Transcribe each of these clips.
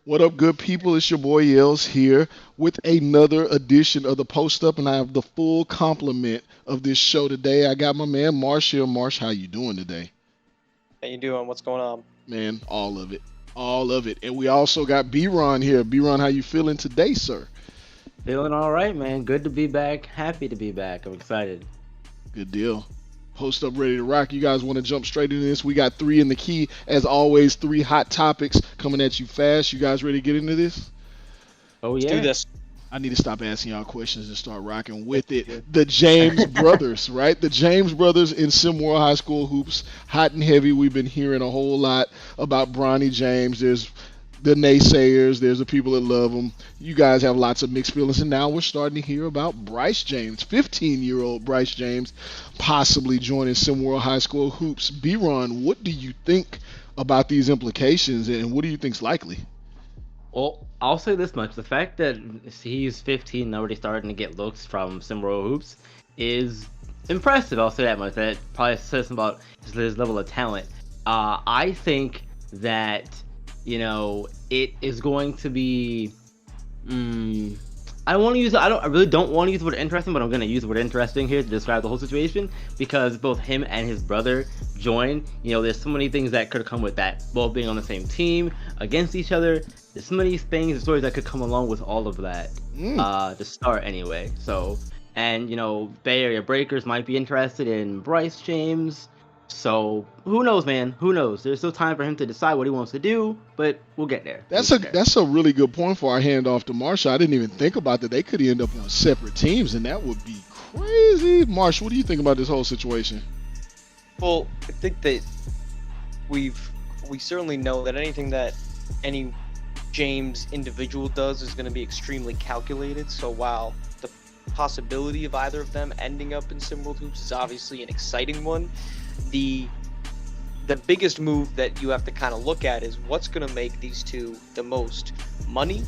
What up, good people? It's your boy Yels here with another edition of the Post Up, and I have the full complement of this show today. I got my man Marsh here. Marsh, how you doing today? How you doing? What's going on? Man, all of it. And we also got B-Ron here. B-Ron, how you feeling today, sir? Feeling all right, man. Good to be back. Happy to be back. I'm excited. Good deal. Post Up, ready to rock. You guys want to jump straight into this? We got three in the key, as always. Three hot topics coming at you fast. You guys ready to get into this? Oh Let's yeah. do this. I need to stop asking y'all questions and start rocking with it. The James brothers, right? The James brothers in SimWorld High School hoops, hot and heavy. We've been hearing a whole lot about Bronny James. There's the naysayers. There's the people that love him. You guys have lots of mixed feelings, and now we're starting to hear about Bryce James, 15-year-old Bryce James, possibly joining SimWorld High School hoops. B-Ron, what do you think about these implications, and what do you think's likely? Well, I'll say this much: the fact that he's 15 and already starting to get looks from SimWorld Hoops is impressive. I'll say that much. That probably says something about his level of talent. I think that it is going to be. I don't want to use. I really don't want to use the word interesting, but I'm going to use the word interesting here to describe the whole situation because both him and his brother join. There's so many things that could come with that. Both being on the same team against each other. There's so many things and stories that could come along with all of that. To start anyway. So, and Bay Area Breakers might be interested in Bryce James. So who knows, man? Who knows? There's still time for him to decide what he wants to do, but we'll get there. That's a really good point for our handoff to Marsha. I didn't even think about that. They could end up on separate teams, and that would be crazy. Marsh, what do you think about this whole situation? Well, I think that we certainly know that anything that any James individual does is going to be extremely calculated. So while the possibility of either of them ending up in SimWorld Hoops is obviously an exciting one, the biggest move that you have to kind of look at is what's going to make these two the most money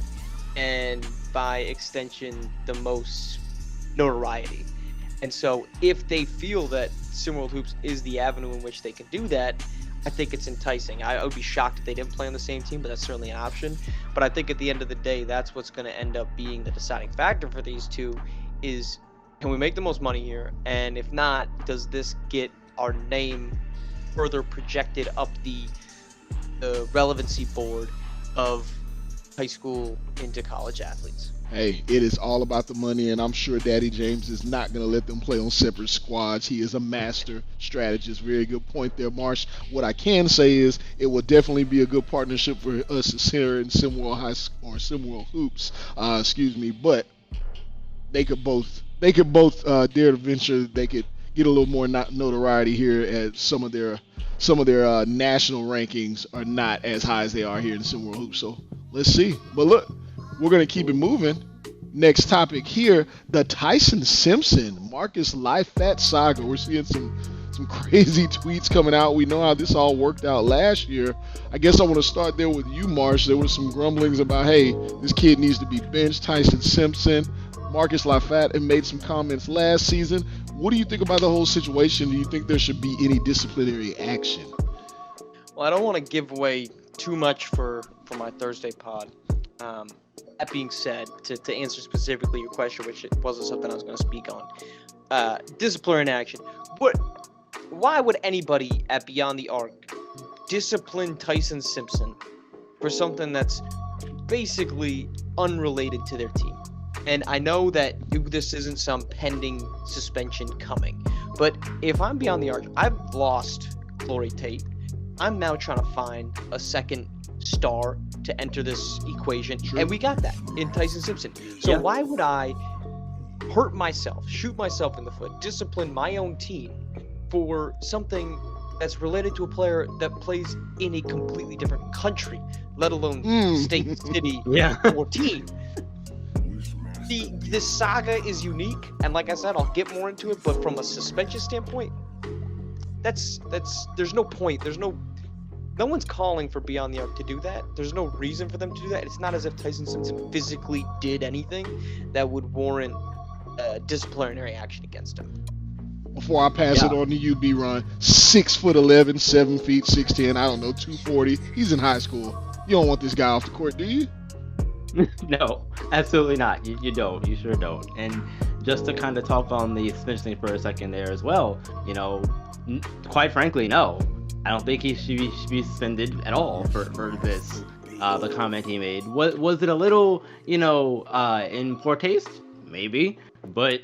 and by extension the most notoriety. And so if they feel that SimWorld Hoops is the avenue in which they can do that, I think it's enticing. I would be shocked if they didn't play on the same team, but that's certainly an option. But I think at the end of the day, that's what's going to end up being the deciding factor for these two is, can we make the most money here? And if not, does this get our name further projected up the relevancy board of high school into college athletes? Hey, it is all about the money, and I'm sure Daddy James is not going to let them play on separate squads. He is a master strategist. Very good point there, Marsh. What I can say is it will definitely be a good partnership for us here in SimWorld High or SimWorld Hoops. But they could both dare to venture. They could get a little more notoriety here at some of their national rankings are not as high as they are here in SimWorld Hoops. So let's see. But look, we're going to keep it moving. Next topic here, the Tyson Simpson Marcus Lifat saga. We're seeing some crazy tweets coming out. We know how this all worked out last year. I guess I want to start there with you, Marsh. There were some grumblings about, hey, this kid needs to be benched, Tyson Simpson. Marcus Lifat and made some comments last season. What do you think about the whole situation? Do you think there should be any disciplinary action? Well, I don't want to give away too much for my Thursday pod. That being said, to answer specifically your question, which it wasn't something I was going to speak on, disciplinary action. Why would anybody at Beyond the Arc discipline Tyson Simpson for something that's basically unrelated to their team? And I know that this isn't some pending suspension coming, but if I'm Beyond the Arc, I've lost Glory Tate. I'm now trying to find a second star to enter this equation, and we got that in Tyson Simpson. So why would I hurt myself, shoot myself in the foot, discipline my own team for something that's related to a player that plays in a completely different country, let alone state, city, or team? This saga is unique, and like I said, I'll get more into it, but from a suspension standpoint, there's no point. No one's calling for Beyond the Arc to do that. There's no reason for them to do that. It's not as if Tyson Simpson physically did anything that would warrant disciplinary action against him. Before I pass it on to you, B-Ron, 6'11", 7 feet, 6'10", I don't know, 240. He's in high school. You don't want this guy off the court, do you? No, absolutely not. You don't. You sure don't. And just to kind of talk on the suspension for a second there as well, quite frankly, no. I don't think he should be suspended at all for this. The comment he made. Was it a little, in poor taste? Maybe. But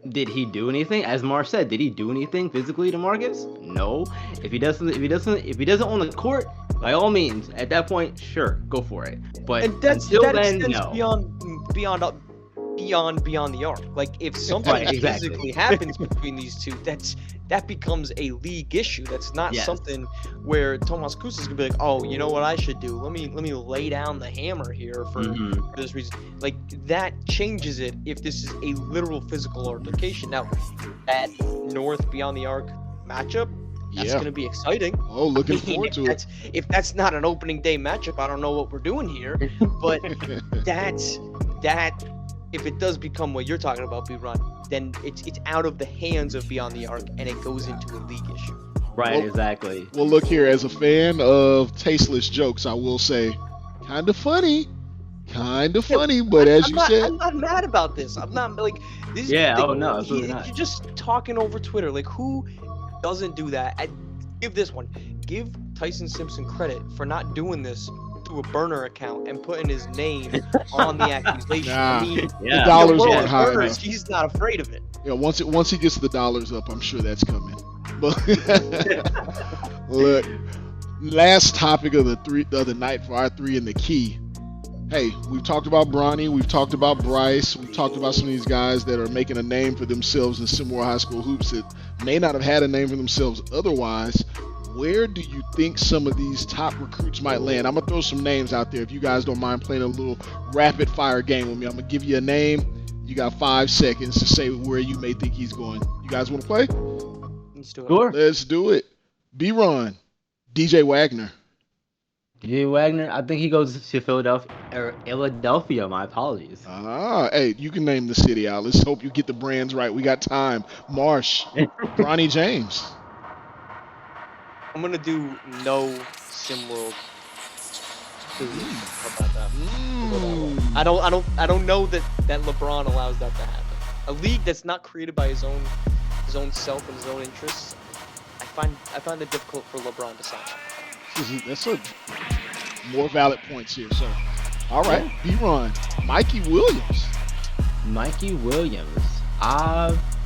did he do anything? As Marsh said, did he do anything physically to Marcus? No. If he doesn't own the court, by all means, at that point, sure, go for it. But And until that then, extends no. beyond the arc. Like if something Right, exactly. physically happens between these two, that becomes a league issue. That's not Yes. something where Tomas Kusa is gonna be like, oh, you know what I should do? Let me lay down the hammer here for this reason. Like that changes it if this is a literal physical altercation. Now, that North Beyond the Arc matchup, that's Yeah. gonna be exciting. Oh, looking forward to it. If that's not an opening day matchup, I don't know what we're doing here. But that if it does become what you're talking about, B-Run, then it's out of the hands of Beyond the Arc and it goes into a league issue. Right, Well- exactly. Well, look here. As a fan of tasteless jokes, I will say, kind of funny, But as you said, I'm not mad about this. I'm not like this. Yeah, like, oh, no, absolutely not. You're just talking over Twitter. Like who doesn't do that? Give Tyson Simpson credit for not doing this through a burner account and putting his name on the accusation. Nah. I mean, Yeah. the dollars world aren't of high burners, enough. he's not afraid of it. Yeah, once he gets the dollars up, I'm sure that's coming. But look, last topic of the night for our three in the key. Hey, we've talked about Bronny, we've talked about Bryce, we've talked about some of these guys that are making a name for themselves in SimWorld High School hoops that may not have had a name for themselves otherwise. Where do you think some of these top recruits might land? I'm gonna throw some names out there if you guys don't mind playing a little rapid fire game with me. I'm gonna give you a name. You got 5 seconds to say where you may think he's going. You guys want to play? Let's do it. Sure. Let's do it. B-Ron, DJ Wagner. Jay Wagner, I think he goes to Philadelphia. My apologies. Hey, you can name the city out. Let's hope you get the brands right. We got time. Marsh, Bronny James. I'm gonna do no SimWorld. How about that? I don't know that LeBron allows that to happen. A league that's not created by his own self and his own interests. I find it difficult for LeBron to sign up. That's a more valid points here, sir. All right, B-Ron, Mikey Williams. Mikey Williams.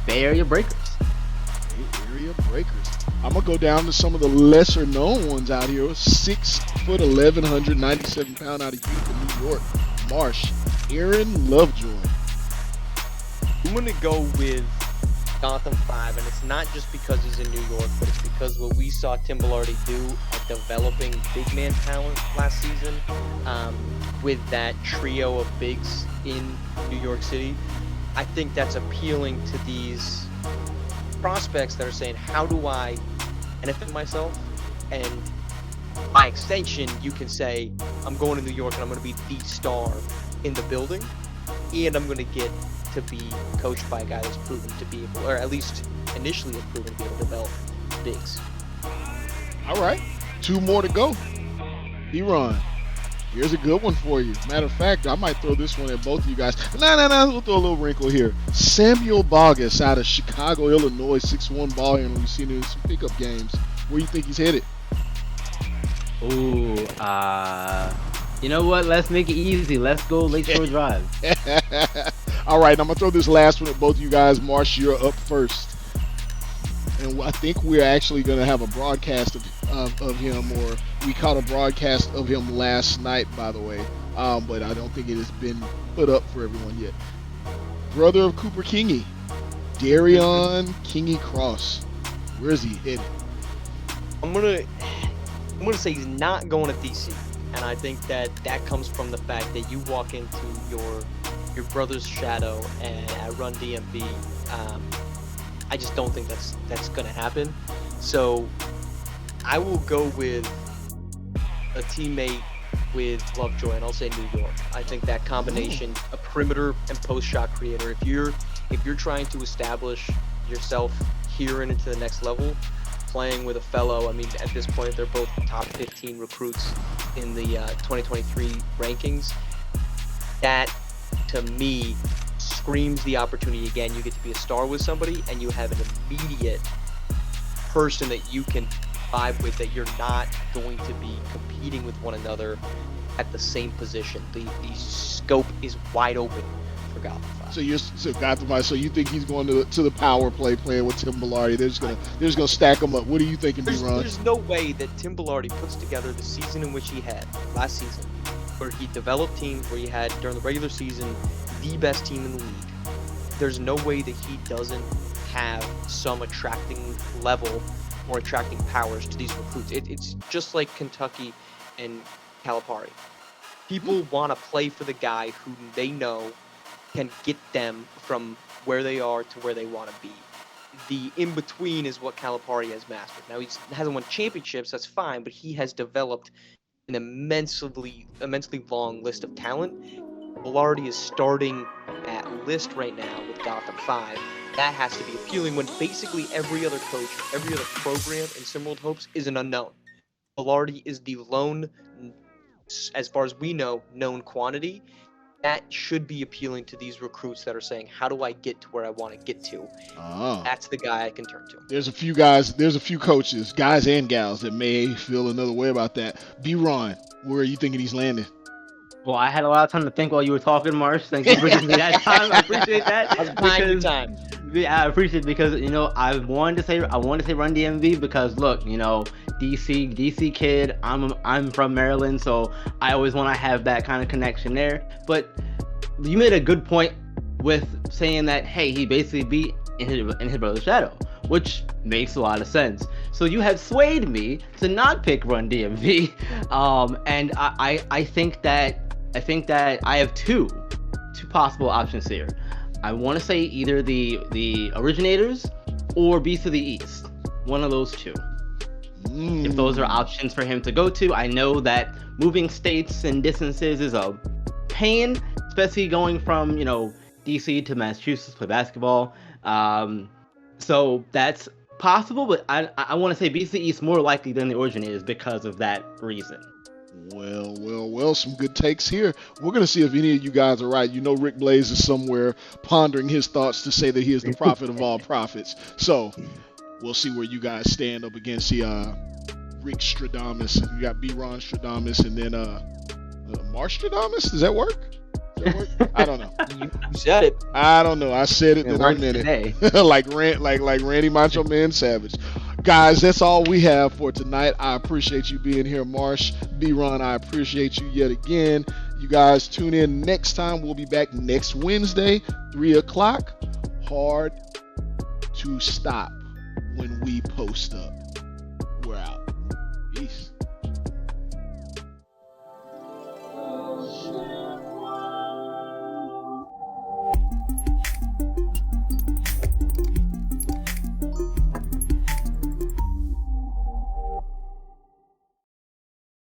Bay Area Breakers. Bay Area Breakers. I'm gonna go down to some of the lesser known ones out here. 6'11", 197 pound out of Utica, New York. Marsh, Aaron Lovejoy. I'm gonna go with Gotham 5, and it's not just because he's in New York, but it's because what we saw Tim Bellardi do at developing big man talent last season, with that trio of bigs in New York City. I think that's appealing to these prospects that are saying, how do I benefit myself? And by extension, you can say, I'm going to New York and I'm going to be the star in the building, and I'm going to get to be coached by a guy that's proven to be able, or at least initially have proven to be able to develop bigs. All right, 2 more to go. B-Ron, here's a good one for you. Matter of fact, I might throw this one at both of you guys. No, we'll throw a little wrinkle here. Samuel Bogus out of Chicago, Illinois, 6'1" ball handler. We've seen him in some pickup games. Where do you think he's headed? Ooh, you know what? Let's make it easy. Let's go Lakeshore Drive. All right, I'm going to throw this last one at both of you guys. Marsh, you're up first. And I think we're actually going to have a broadcast of him, or we caught a broadcast of him last night, by the way. But I don't think it has been put up for everyone yet. Brother of Cooper Kingy, Darion Kingy Cross. Where's he headed? I'm gonna say he's not going to DC, and I think that comes from the fact that you walk into your brother's shadow and at Run DMV. I just don't think that's gonna happen. So I will go with a teammate with Lovejoy, and I'll say New York. I think that combination, a perimeter and post shot creator. If you're trying to establish yourself here and into the next level, playing with a fellow, I mean, at this point they're both top 15 recruits in the 2023 rankings. That, to me, screams the opportunity again. You get to be a star with somebody, and you have an immediate person that you can vibe with, that you're not going to be competing with one another at the same position. The scope is wide open for Gotham 5. So you think he's going to the power play playing with Tim Bellari? They're just gonna stack him up. What are you thinking, B-Ron? There's no way that Tim Bellari puts together the season in which he had last season, where he developed teams, where he had during the regular season the best team in the league. There's no way that he doesn't have some attracting level or attracting powers to these recruits. It's just like Kentucky and Calipari. People want to play for the guy who they know can get them from where they are to where they want to be. The in-between is what Calipari has mastered. Now, he hasn't won championships, that's fine, but he has developed an immensely long list of talent. Velarde is starting that list right now with Gotham 5. That has to be appealing when basically every other coach, every other program in SimWorld Hopes is an unknown. Velarde is the lone, as far as we know, known quantity. That should be appealing to these recruits that are saying, how do I get to where I want to get to? That's the guy I can turn to. There's a few coaches, guys and gals, that may feel another way about that. B-Ron, where are you thinking he's landing? Well, I had a lot of time to think while you were talking, Marsh. Thank you for giving me that time. I appreciate that. I was buying your time. Yeah, I appreciate it because I wanted to say Run DMV because look, DC kid. I'm from Maryland, so I always want to have that kind of connection there. But you made a good point with saying that hey, he basically beat in his brother's shadow, which makes a lot of sense. So you have swayed me to not pick Run DMV, and I think that I have two possible options here. I want to say either the Originators or Beast of the East. One of those two. If those are options for him to go to, I know that moving states and distances is a pain, especially going from DC to Massachusetts to play basketball. So that's possible, but I want to say Beast of the East more likely than the Originators because of that reason. Well, some good takes here. We're going to see if any of you guys are right. Rick Blaze is somewhere pondering his thoughts to say that he is the prophet of all prophets. So we'll see where you guys stand up against the Rick Stradamus. You got B-Ron Stradamus and then Marsh Stradamus. Does that work? I don't know. You said it. I don't know. I said it, then I meant it. like Randy Macho Man Savage. Guys, that's all we have for tonight. I appreciate you being here, Marsh. B-Ron, I appreciate you yet again. You guys tune in next time. We'll be back next Wednesday, 3 o'clock. Hard to stop when we post up. We're out. Peace.